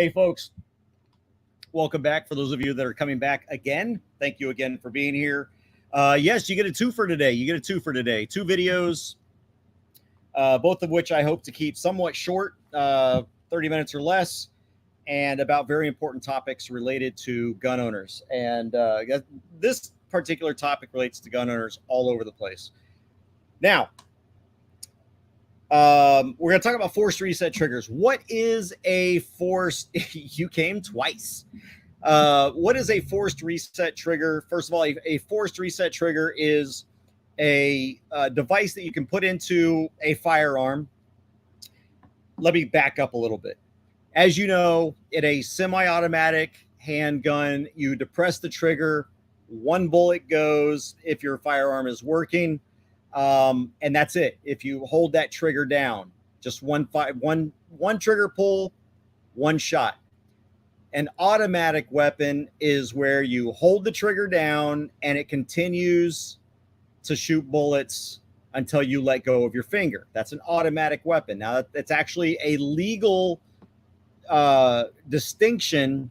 Hey, folks, welcome back. For those of you that are coming back again, thank you again for being here. Yes, you get a two for today. Two videos, both of which I hope to keep somewhat short, 30 minutes or less, and about very important topics related to gun owners. And this particular topic relates to gun owners all over the place. Now, we're going to talk about forced reset triggers. What is a forced? You came twice. What is a forced reset trigger? First of all, a forced reset trigger is a device that you can put into a firearm. Let me back up a little bit. As you know, in a semi-automatic handgun, you depress the trigger, one bullet goes if your firearm is working. And that's it. If you hold that trigger down, just one trigger pull, one shot. An automatic weapon is where you hold the trigger down and it continues to shoot bullets until you let go of your finger. That's an automatic weapon. Now, that's actually a legal distinction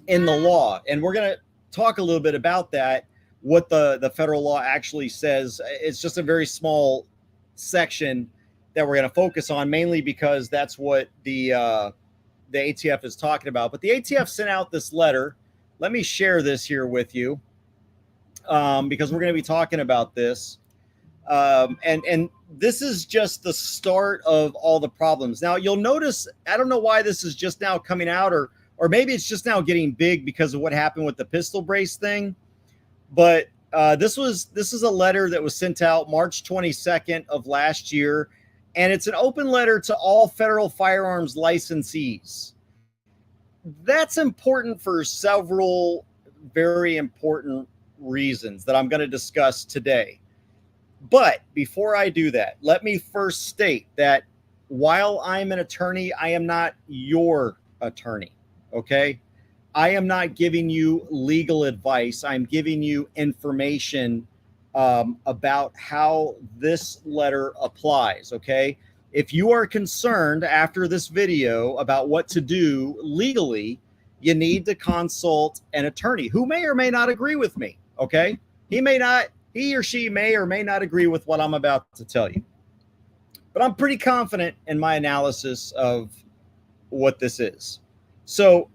in the law. And we're going to talk a little bit about that. What the federal law actually says. It's just a very small section that we're going to focus on, mainly because that's what the ATF is talking about. But the ATF sent out this letter. Let me share this here with you because we're going to be talking about this. And this is just the start of all the problems. Now, you'll notice, I don't know why this is just now coming out, or maybe it's just now getting big because of what happened with the pistol brace thing. But this is a letter that was sent out March 22nd of last year, and it's an open letter to all federal firearms licensees. That's important for several very important reasons that I'm going to discuss today. But before I do that, let me first state that while I'm an attorney, I am not your attorney, okay? I am not giving you legal advice. I'm giving you information about how this letter applies, okay? If you are concerned after this video about what to do legally, you need to consult an attorney who may or may not agree with me, okay? He or she may or may not agree with what I'm about to tell you. But I'm pretty confident in my analysis of what this is. So,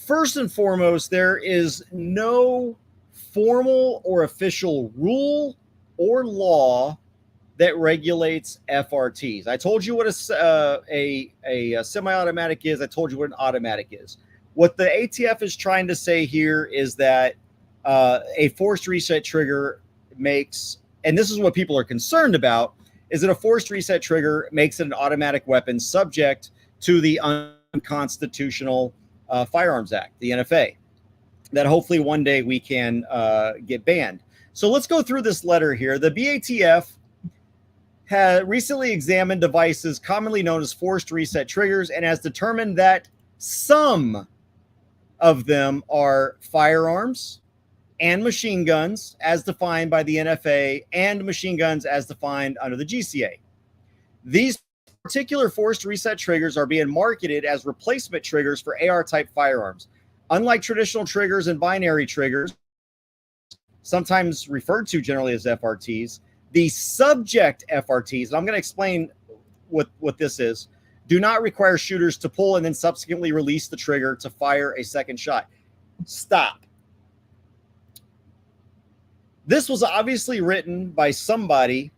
first and foremost, there is no formal or official rule or law that regulates FRTs. I told you what a semi-automatic is. I told you what an automatic is. What the ATF is trying to say here is that a forced reset trigger makes, and this is what people are concerned about, is that a forced reset trigger makes it an automatic weapon subject to the Unconstitutional Firearms Act, the NFA, that hopefully one day we can get banned. So let's go through this letter here. The BATF has recently examined devices commonly known as forced reset triggers and has determined that some of them are firearms and machine guns as defined by the NFA and machine guns as defined under the GCA. These particular forced reset triggers are being marketed as replacement triggers for AR-type firearms. Unlike traditional triggers and binary triggers, sometimes referred to generally as FRTs, the subject FRTs, and I'm going to explain what this is, do not require shooters to pull and then subsequently release the trigger to fire a second shot. Stop. This was obviously written by somebody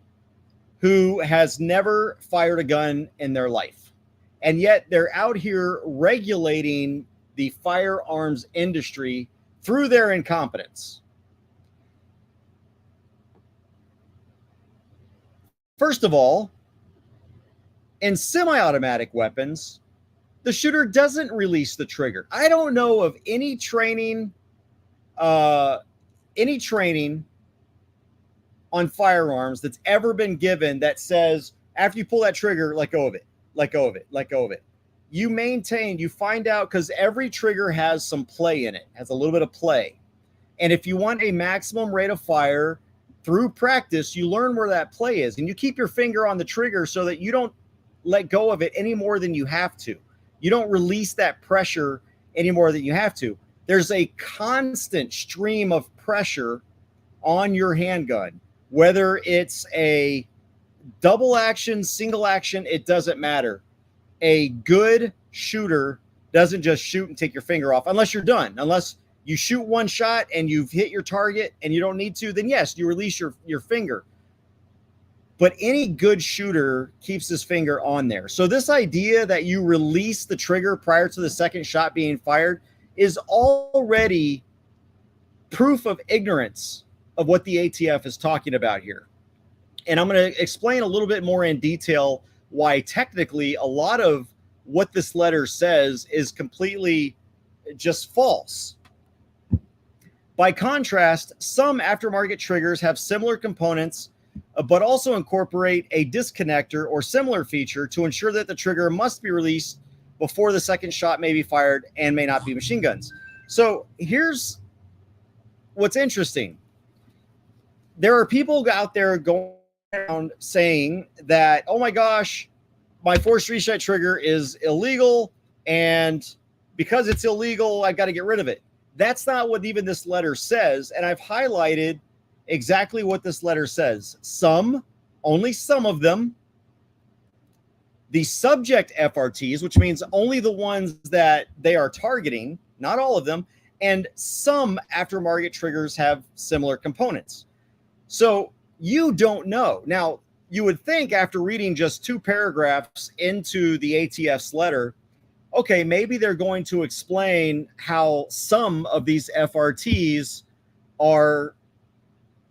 who has never fired a gun in their life. And yet they're out here regulating the firearms industry through their incompetence. First of all, in semi-automatic weapons, the shooter doesn't release the trigger. I don't know of any training on firearms that's ever been given that says after you pull that trigger, let go of it, let go of it, let go of it. You find out, because every trigger has some play in it, has a little bit of play. And if you want a maximum rate of fire through practice, you learn where that play is, and you keep your finger on the trigger so that you don't let go of it any more than you have to. You don't release that pressure any more than you have to. There's a constant stream of pressure on your handgun, whether it's a double action, single action, it doesn't matter. A good shooter doesn't just shoot and take your finger off unless you're done. Unless you shoot one shot and you've hit your target and you don't need to, then yes, you release your finger. But any good shooter keeps his finger on there. So this idea that you release the trigger prior to the second shot being fired is already proof of ignorance of what the ATF is talking about here. And I'm going to explain a little bit more in detail why technically a lot of what this letter says is completely just false. By contrast, some aftermarket triggers have similar components, but also incorporate a disconnector or similar feature to ensure that the trigger must be released before the second shot may be fired and may not be machine guns. So here's what's interesting. There are people out there going around saying that, oh my gosh, my forced reset trigger is illegal, and because it's illegal, I've got to get rid of it. That's not what even this letter says, and I've highlighted exactly what this letter says. Some, only some of them, the subject FRTs, which means only the ones that they are targeting, not all of them, and some aftermarket triggers have similar components. So you don't know. Now, you would think after reading just 2 paragraphs into the ATF's letter, okay, maybe they're going to explain how some of these FRTs are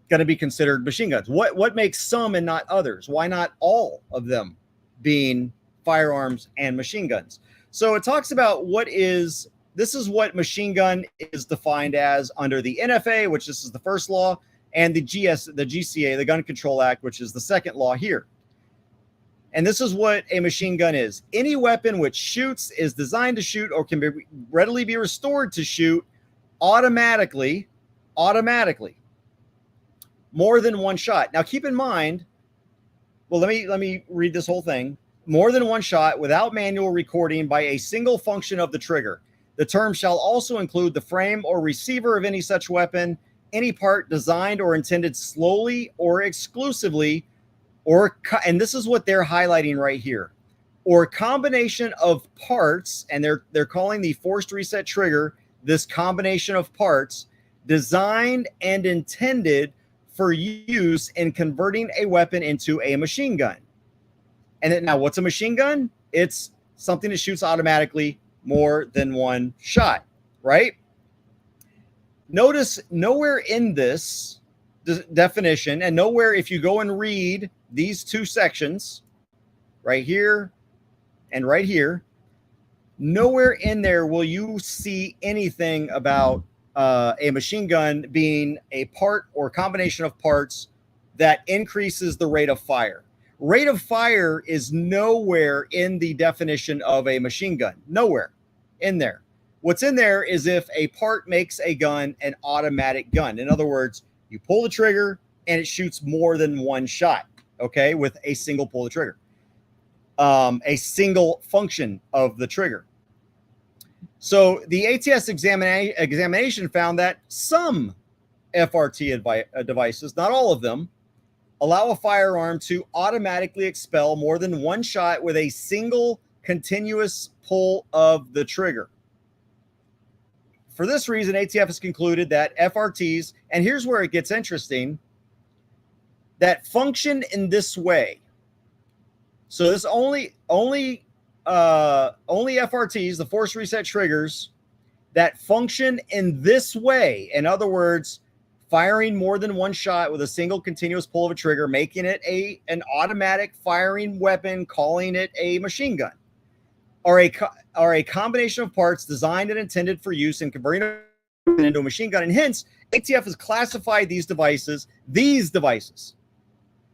going to be considered machine guns. What makes some and not others? Why not all of them being firearms and machine guns? So it talks about this is what machine gun is defined as under the NFA, which this is the first law, and the GCA, the Gun Control Act, which is the second law here. And this is what a machine gun is. Any weapon which shoots, is designed to shoot, or can readily be restored to shoot automatically, more than one shot. Now keep in mind, well, let me read this whole thing. More than one shot without manual recording by a single function of the trigger. The term shall also include the frame or receiver of any such weapon, any part designed or intended slowly or exclusively, and this is what they're highlighting right here, or combination of parts, and they're calling the forced reset trigger this combination of parts designed and intended for use in converting a weapon into a machine gun. And then, now, what's a machine gun? It's something that shoots automatically more than one shot, right? Notice nowhere in this definition, and nowhere, if you go and read these 2 sections, right here and right here, nowhere in there will you see anything about a machine gun being a part or combination of parts that increases the rate of fire. Rate of fire is nowhere in the definition of a machine gun. Nowhere in there. What's in there is if a part makes a gun an automatic gun. In other words, you pull the trigger and it shoots more than one shot, okay, with a single pull of the trigger, a single function of the trigger. So the ATS examination found that some FRT devices, not all of them, allow a firearm to automatically expel more than one shot with a single continuous pull of the trigger. For this reason, ATF has concluded that FRTs, and here's where it gets interesting, that function in this way. So this only FRTs, the force reset triggers, that function in this way. In other words, firing more than one shot with a single continuous pull of a trigger, making it an automatic firing weapon, calling it a machine gun, are a combination of parts designed and intended for use in converting a weapon into a machine gun. And hence, ATF has classified these devices.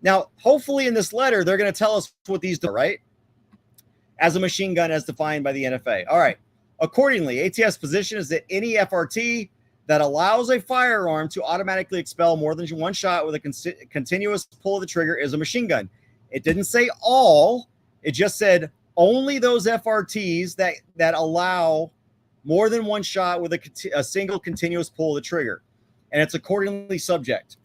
Now, hopefully in this letter, they're going to tell us what these are, right? As a machine gun as defined by the NFA. All right. Accordingly, ATF's position is that any FRT that allows a firearm to automatically expel more than one shot with a continuous pull of the trigger is a machine gun. It didn't say all. It just said Only those FRTs that allow more than one shot with a single continuous pull of the trigger, and it's accordingly subject.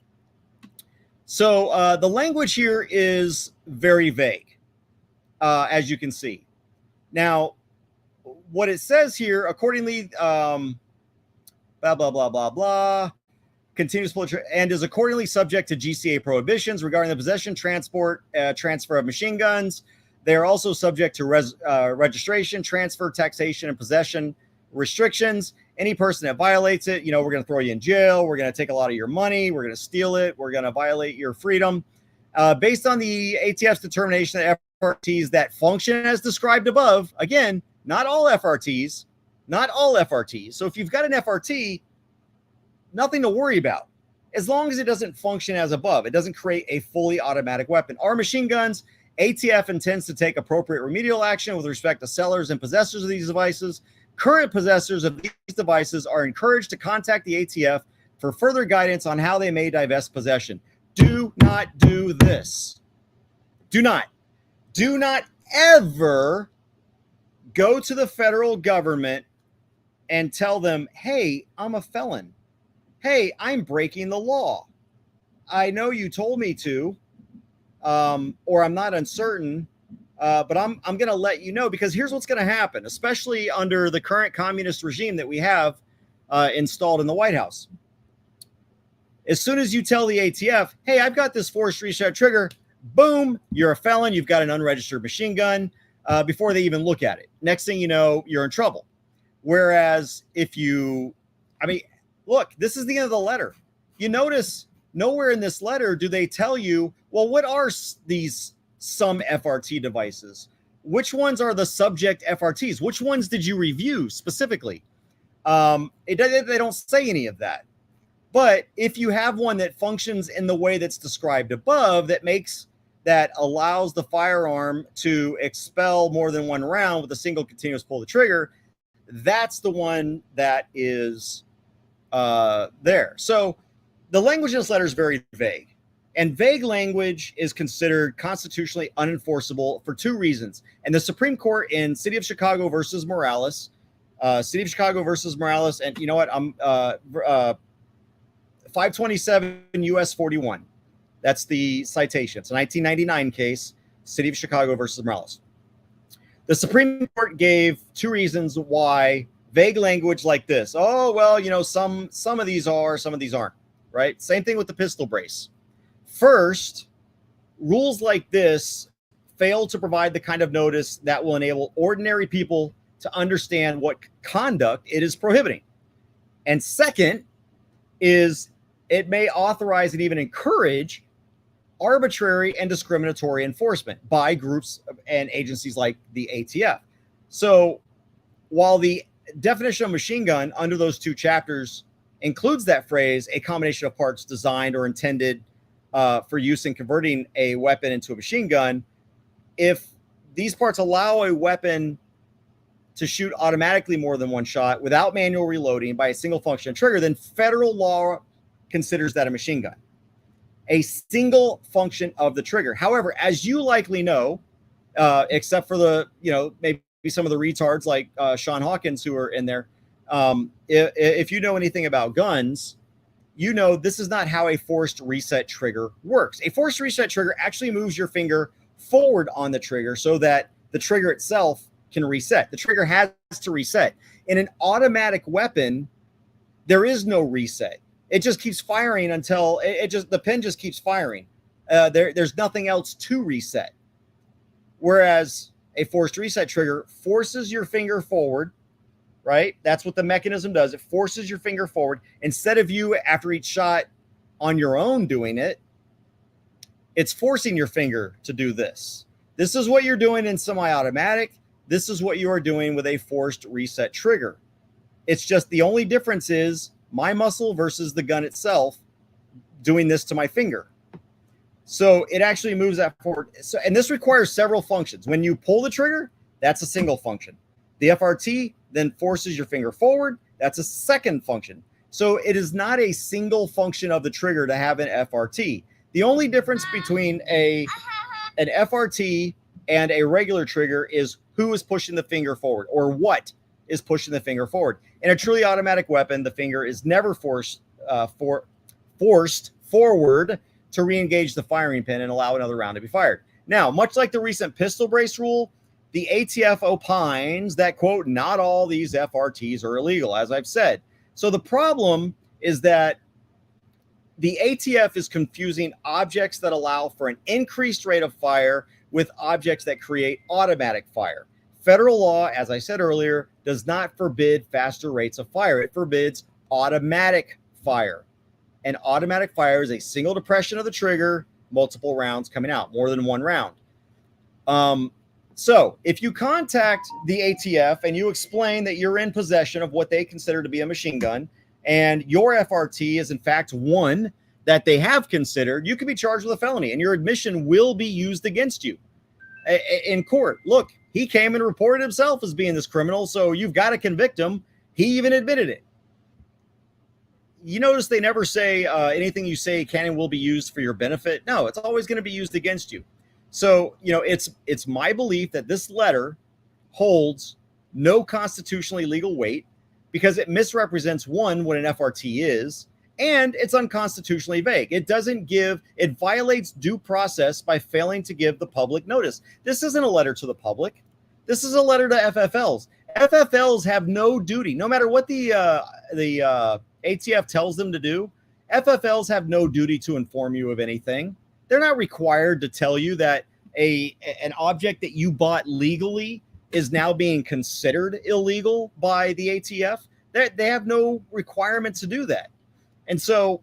So the language here is very vague, as you can see. Now, what it says here, accordingly, blah, blah, blah, blah, blah, continuous pull and is accordingly subject to GCA prohibitions regarding the possession, transport, transfer of machine guns. They are also subject to registration, transfer, taxation, and possession restrictions. Any person that violates it, we're going to throw you in jail. We're going to take a lot of your money. We're going to steal it. We're going to violate your freedom. Based on the ATF's determination that FRTs that function as described above, again, not all FRTs. So if you've got an FRT, nothing to worry about. As long as it doesn't function as above, it doesn't create a fully automatic weapon. Our machine guns, ATF intends to take appropriate remedial action with respect to sellers and possessors of these devices. Current possessors of these devices are encouraged to contact the ATF for further guidance on how they may divest possession. Do not do this. Do not ever go to the federal government and tell them, hey, I'm a felon. Hey, I'm breaking the law. I know you told me to, or I'm not uncertain, but I'm going to let you know, because here's what's going to happen, especially under the current communist regime that we have installed in the White House. As soon as you tell the ATF, hey, I've got this forced reset trigger, boom, you're a felon. You've got an unregistered machine gun before they even look at it. Next thing you know, you're in trouble. Whereas if look, this is the end of the letter. You notice nowhere in this letter do they tell you, well, what are these some FRT devices? Which ones are the subject FRTs? Which ones did you review specifically? They don't say any of that. But if you have one that functions in the way that's described above, that allows the firearm to expel more than one round with a single continuous pull of the trigger, that's the one that is there. So the language in this letter is very vague, and vague language is considered constitutionally unenforceable for two reasons. And the Supreme Court in City of Chicago versus Morales, and you know what? I'm 527 U.S. 41. That's the citation. It's a 1999 case, City of Chicago versus Morales. The Supreme Court gave two reasons why vague language like this. Oh, well, some of these are, some of these aren't, right? Same thing with the pistol brace. First, rules like this fail to provide the kind of notice that will enable ordinary people to understand what conduct it is prohibiting. And second is it may authorize and even encourage arbitrary and discriminatory enforcement by groups and agencies like the ATF. So while the definition of machine gun under those two chapters includes that phrase, a combination of parts designed or intended for use in converting a weapon into a machine gun, if these parts allow a weapon to shoot automatically more than one shot without manual reloading by a single function trigger, then federal law considers that a machine gun. A single function of the trigger. However, as you likely know, except for the, maybe some of the retards like Sean Hawkins who are in there, if you know anything about guns, this is not how a forced reset trigger works. A forced reset trigger actually moves your finger forward on the trigger so that the trigger itself can reset. The trigger has to reset. In an automatic weapon, there is no reset. It just keeps firing until the pin just keeps firing. There's nothing else to reset. Whereas a forced reset trigger forces your finger forward, right? That's what the mechanism does. It forces your finger forward. Instead of you, after each shot on your own doing it, it's forcing your finger to do this. This is what you're doing in semi-automatic. This is what you are doing with a forced reset trigger. It's just the only difference is my muscle versus the gun itself doing this to my finger. So it actually moves that forward. So, and this requires several functions. When you pull the trigger, that's a single function. The FRT then forces your finger forward. That's a second function. So it is not a single function of the trigger to have an FRT. The only difference between an FRT and a regular trigger is who is pushing the finger forward or what is pushing the finger forward. In a truly automatic weapon, the finger is never forced forward to re-engage the firing pin and allow another round to be fired. Now, much like the recent pistol brace rule, the ATF opines that, quote, not all these FRTs are illegal, as I've said. So the problem is that the ATF is confusing objects that allow for an increased rate of fire with objects that create automatic fire. Federal law, as I said earlier, does not forbid faster rates of fire. It forbids automatic fire. And automatic fire is a single depression of the trigger, multiple rounds coming out, more than one round. So if you contact the ATF and you explain that you're in possession of what they consider to be a machine gun, and your FRT is in fact one that they have considered, you can be charged with a felony and your admission will be used against you in court. Look, he came and reported himself as being this criminal, so you've got to convict him. He even admitted it. You notice they never say anything you say can and will be used for your benefit. No, it's always going to be used against you. So, it's my belief that this letter holds no constitutionally legal weight because it misrepresents, one, what an FRT is, and it's unconstitutionally vague. It violates due process by failing to give the public notice. This isn't a letter to the public. This is a letter to FFLs. FFLs have no duty, no matter what the ATF tells them to do. FFLs have no duty to inform you of anything. They're not required to tell you that an object that you bought legally is now being considered illegal by the ATF. They have no requirement to do that. And so,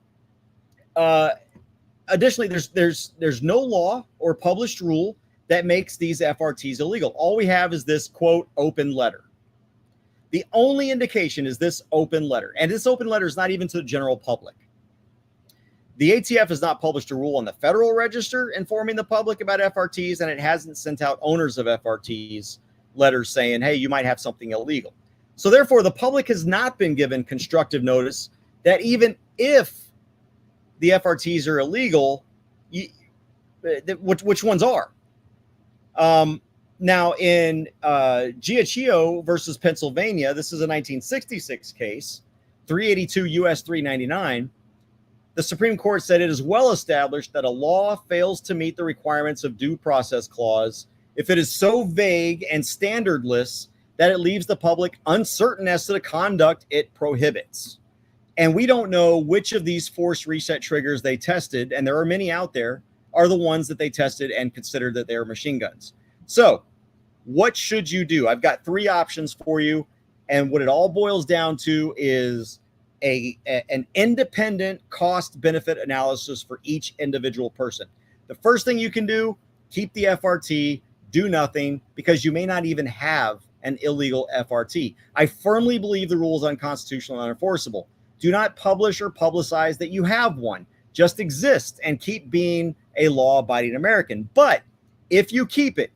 additionally, there's no law or published rule that makes these FRTs illegal. All we have is this, quote, open letter. The only indication is this open letter. And this open letter is not even to the general public. The ATF has not published a rule on the Federal Register informing the public about FRTs, and it hasn't sent out owners of FRTs letters saying, hey, you might have something illegal. So therefore, the public has not been given constructive notice that even if the FRTs are illegal, which ones are? Now, in Giacchio versus Pennsylvania, this is a 1966 case, 382 U.S. 399, the Supreme Court said it is well established that a law fails to meet the requirements of due process clause if it is so vague and standardless that it leaves the public uncertain as to the conduct it prohibits. And we don't know which of these force reset triggers they tested, and there are many out there, are the ones that they tested and considered that they are machine guns. So what should you do? I've got three options for you. And what it all boils down to is an independent cost benefit analysis for each individual person. The first thing you can do, keep the FRT, do nothing, because you may not even have an illegal FRT. I firmly believe the rule is unconstitutional and unenforceable. Do not publish or publicize that you have one. Just exist and keep being a law-abiding American. But if you keep it,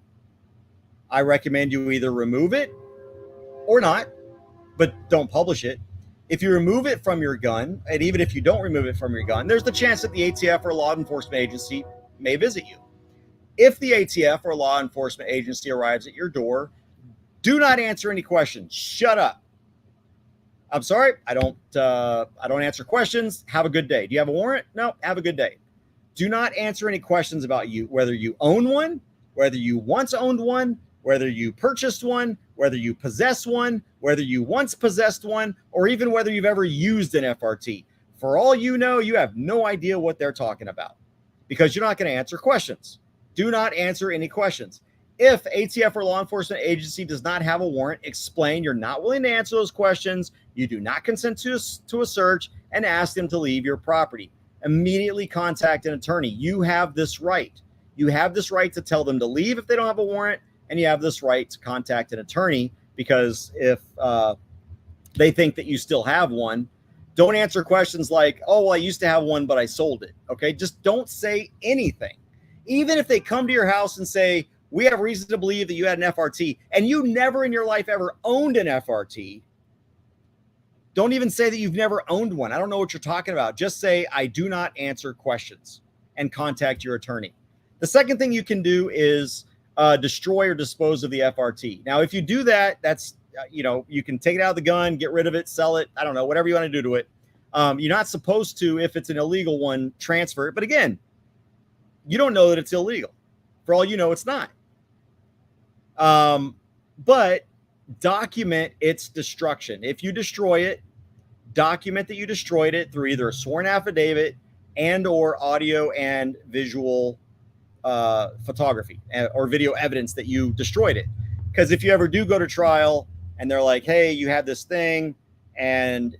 I recommend you either remove it or not, but don't publish it. If you remove it from your gun, and even if you don't remove it from your gun, there's the chance that the ATF or law enforcement agency may visit you. If the ATF or law enforcement agency arrives at your door, do not answer any questions. Shut up. I'm sorry, I don't answer questions. Have a good day. Do you have a warrant? No, have a good day. Do not answer any questions about you, whether you own one, whether you once owned one, whether you purchased one, whether you possess one, whether you once possessed one, or even whether you've ever used an FRT. For all you know, you have no idea what they're talking about because you're not going to answer questions. Do not answer any questions. If ATF or law enforcement agency does not have a warrant, explain you're not willing to answer those questions, you do not consent to a search, and ask them to leave your property. Immediately contact an attorney. You have this right. You have this right to tell them to leave if they don't have a warrant, and you have this right to contact an attorney because if they think that you still have one, don't answer questions like, oh, well, I used to have one, but I sold it. Okay, just don't say anything. Even if they come to your house and say, we have reason to believe that you had an FRT, and you never in your life ever owned an FRT, don't even say that you've never owned one. I don't know what you're talking about. Just say, I do not answer questions, and contact your attorney. The second thing you can do is destroy or dispose of the FRT. Now, if you do that, that's, you can take it out of the gun, get rid of it, sell it. I don't know, whatever you want to do to it. You're not supposed to, if it's an illegal one, transfer it. But again, you don't know that it's illegal. For all you know, it's not. But document its destruction. If you destroy it, document that you destroyed it through either a sworn affidavit and or audio and visual photography or video evidence that you destroyed it. Because if you ever do go to trial and they're like, hey, you have this thing, and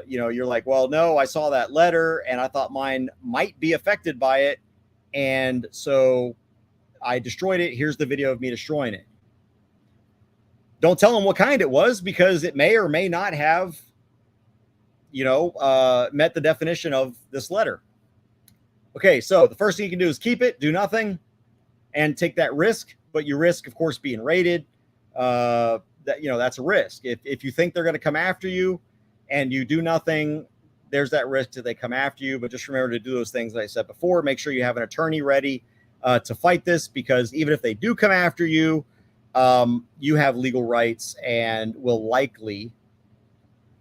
you're like, well, no, I saw that letter and I thought mine might be affected by it, and so I destroyed it. Here's the video of me destroying it. Don't tell them what kind it was, because it may or may not have met the definition of this letter. Okay, so the first thing you can do is keep it, do nothing, and take that risk. But you risk, of course, being raided. That's a risk. If you think they're going to come after you and you do nothing, there's that risk that they come after you. But just remember to do those things that I said before. Make sure you have an attorney ready to fight this, because even if they do come after you, you have legal rights and will likely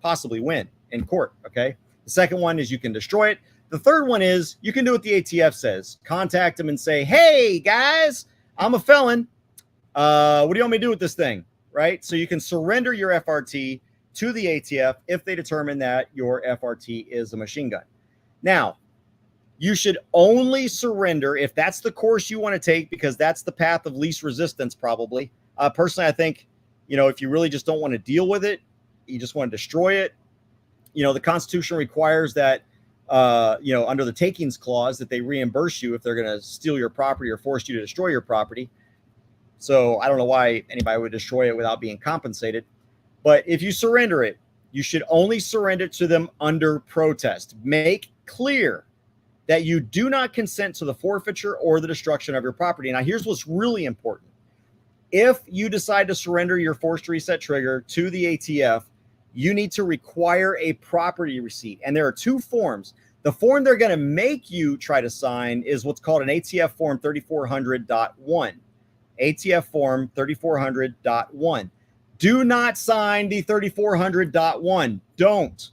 possibly win in court. Okay. The second one is you can destroy it. The third one is you can do what the ATF says. Contact them and say, hey guys, I'm a felon. What do you want me to do with this thing? Right. So you can surrender your FRT to the ATF if they determine that your FRT is a machine gun. Now, you should only surrender if that's the course you want to take, because that's the path of least resistance, probably. Personally, I think, if you really just don't want to deal with it, you just want to destroy it. The Constitution requires that, under the takings clause, that they reimburse you if they're going to steal your property or force you to destroy your property. So I don't know why anybody would destroy it without being compensated. But if you surrender it, you should only surrender to them under protest. Make clear that you do not consent to the forfeiture or the destruction of your property. Now, here's what's really important. If you decide to surrender your forced reset trigger to the ATF, you need to require a property receipt. And there are two forms. The form they're going to make you try to sign is what's called an ATF form 3400.1. ATF form 3400.1. Do not sign the 3400.1. Don't.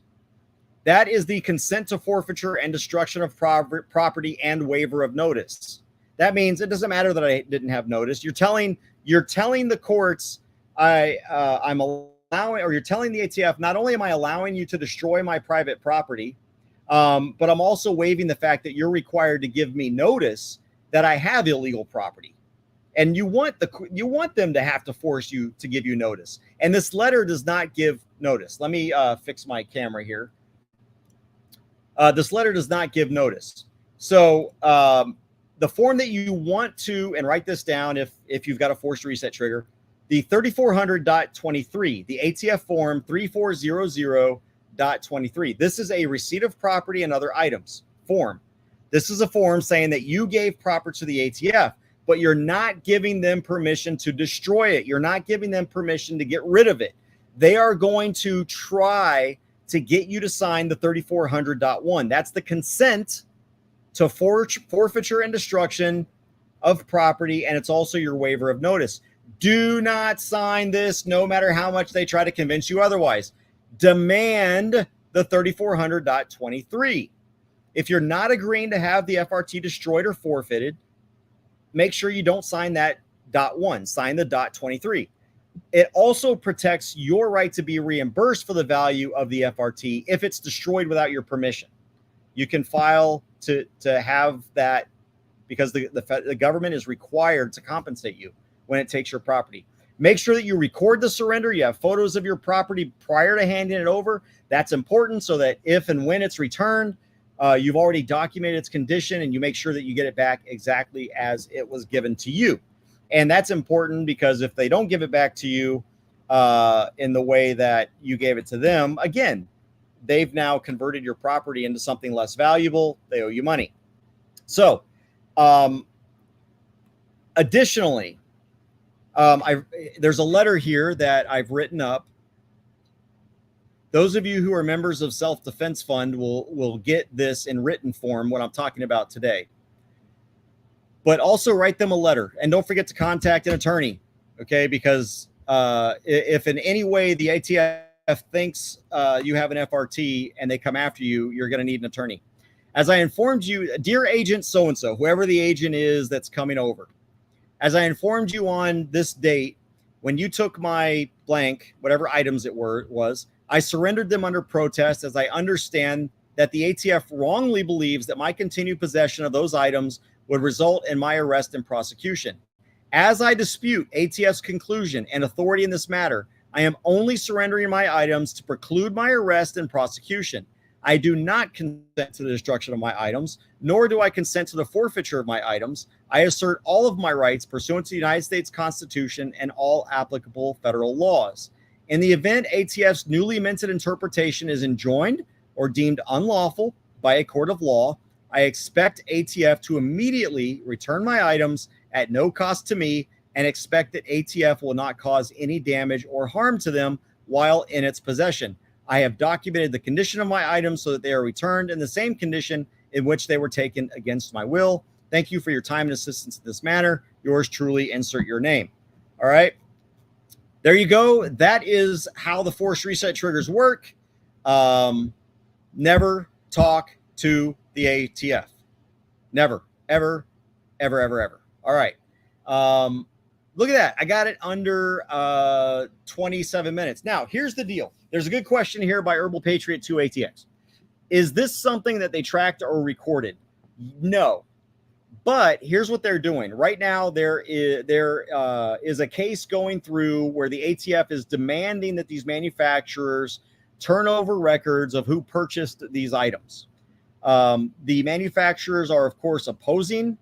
That is the consent to forfeiture and destruction of property and waiver of notice. That means it doesn't matter that I didn't have notice. You're telling the courts I'm allowing, or you're telling the ATF, not only am I allowing you to destroy my private property, but I'm also waiving the fact that you're required to give me notice that I have illegal property. And you want them to have to force you to give you notice. And this letter does not give notice. Let me fix my camera here. This letter does not give notice. So the form that you want to, and write this down if you've got a forced reset trigger, the 3400.23, the ATF form 3400.23. This is a receipt of property and other items form. This is a form saying that you gave property to the ATF, but you're not giving them permission to destroy it. You're not giving them permission to get rid of it. They are going to try to get you to sign the 3400.1. That's the consent to forfeiture and destruction of property, and it's also your waiver of notice. Do not sign this, no matter how much they try to convince you otherwise. Demand the 3400.23. If you're not agreeing to have the FRT destroyed or forfeited, make sure you don't sign that .1. Sign the .23. It also protects your right to be reimbursed for the value of the FRT if it's destroyed without your permission. You can file to have that, because the government is required to compensate you when it takes your property. Make sure that you record the surrender. You have photos of your property prior to handing it over. That's important, so that if and when it's returned, you've already documented its condition, and you make sure that you get it back exactly as it was given to you. And that's important, because if they don't give it back to you in the way that you gave it to them, again, they've now converted your property into something less valuable. They owe you money. So additionally, there's a letter here that I've written up. Those of you who are members of Self-Defense Fund will get this in written form, what I'm talking about today. but also write them a letter, and don't forget to contact an attorney. Okay, because if in any way the ATF thinks you have an FRT and they come after you, you're going to need an attorney. As I informed you, dear agent so-and-so, whoever the agent is that's coming over, as I informed you on this date, when you took my blank, whatever items it was, I surrendered them under protest, as I understand that the ATF wrongly believes that my continued possession of those items would result in my arrest and prosecution. As I dispute ATF's conclusion and authority in this matter, I am only surrendering my items to preclude my arrest and prosecution. I do not consent to the destruction of my items, nor do I consent to the forfeiture of my items. I assert all of my rights pursuant to the United States Constitution and all applicable federal laws. In the event ATF's newly amended interpretation is enjoined or deemed unlawful by a court of law, I expect ATF to immediately return my items at no cost to me, and expect that ATF will not cause any damage or harm to them while in its possession. I have documented the condition of my items so that they are returned in the same condition in which they were taken against my will. Thank you for your time and assistance in this matter. Yours truly, insert your name. All right. There you go. That is how the forced reset triggers work. Never talk to the ATF. Never, ever, ever, ever, ever. All right. Look at that. I got it under 27 minutes. Now, here's the deal. There's a good question here by Herbal Patriot 2 ATX. Is this something that they tracked or recorded? No. But here's what they're doing. Right now, there is a case going through where the ATF is demanding that these manufacturers turn over records of who purchased these items. The manufacturers are, of course, opposing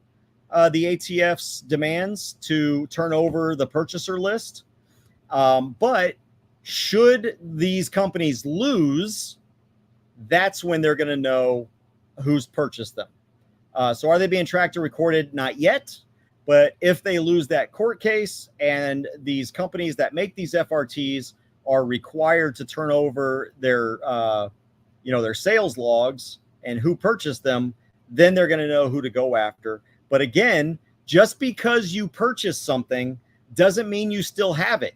the ATF's demands to turn over the purchaser list. But should these companies lose, that's when they're going to know who's purchased them. So are they being tracked or recorded? Not yet. But if they lose that court case and these companies that make these FRTs are required to turn over their, their sales logs and who purchased them, then they're going to know who to go after. But again, just because you purchase something doesn't mean you still have it.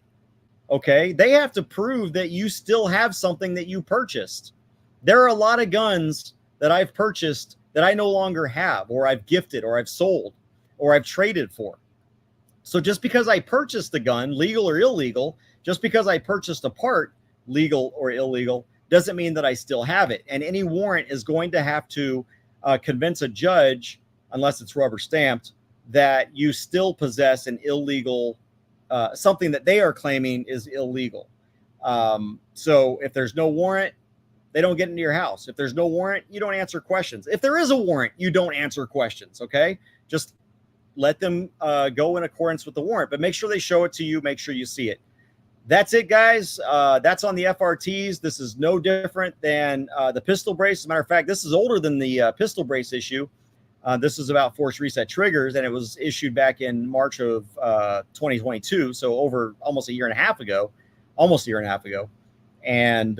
Okay. They have to prove that you still have something that you purchased. There are a lot of guns that I've purchased that I no longer have, or I've gifted, or I've sold, or I've traded for. So just because I purchased the gun, legal or illegal, just because I purchased a part, legal or illegal, doesn't mean that I still have it. And any warrant is going to have to convince a judge, unless it's rubber stamped, that you still possess an illegal, something that they are claiming is illegal. So if there's no warrant, they don't get into your house. If there's no warrant, you don't answer questions. If there is a warrant, you don't answer questions, okay? Just let them go in accordance with the warrant, but make sure they show it to you. Make sure you see it. That's it, guys. That's on the FRTs. This is no different than the pistol brace. As a matter of fact, this is older than the pistol brace issue. This is about forced reset triggers, and it was issued back in March of 2022, so over almost a year and a half ago. And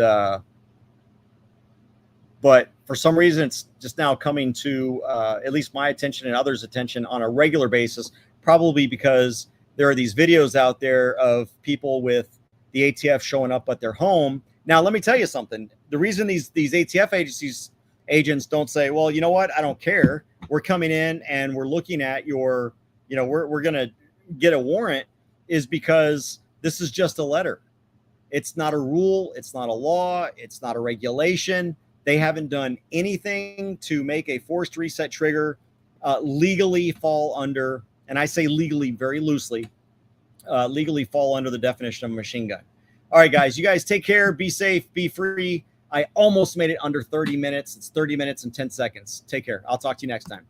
but for some reason, it's just now coming to at least my attention and others' attention on a regular basis, probably because there are these videos out there of people with the ATF showing up at their home. Now, let me tell you something. The reason these ATF agents don't say, well, you know what, I don't care. We're coming in and we're looking at your, we're going to get a warrant, is because this is just a letter. It's not a rule. It's not a law. It's not a regulation. They haven't done anything to make a forced reset trigger legally fall under, and I say legally very loosely, legally fall under the definition of a machine gun. All right, guys, you guys take care, be safe, be free. I almost made it under 30 minutes. It's 30 minutes and 10 seconds. Take care. I'll talk to you next time.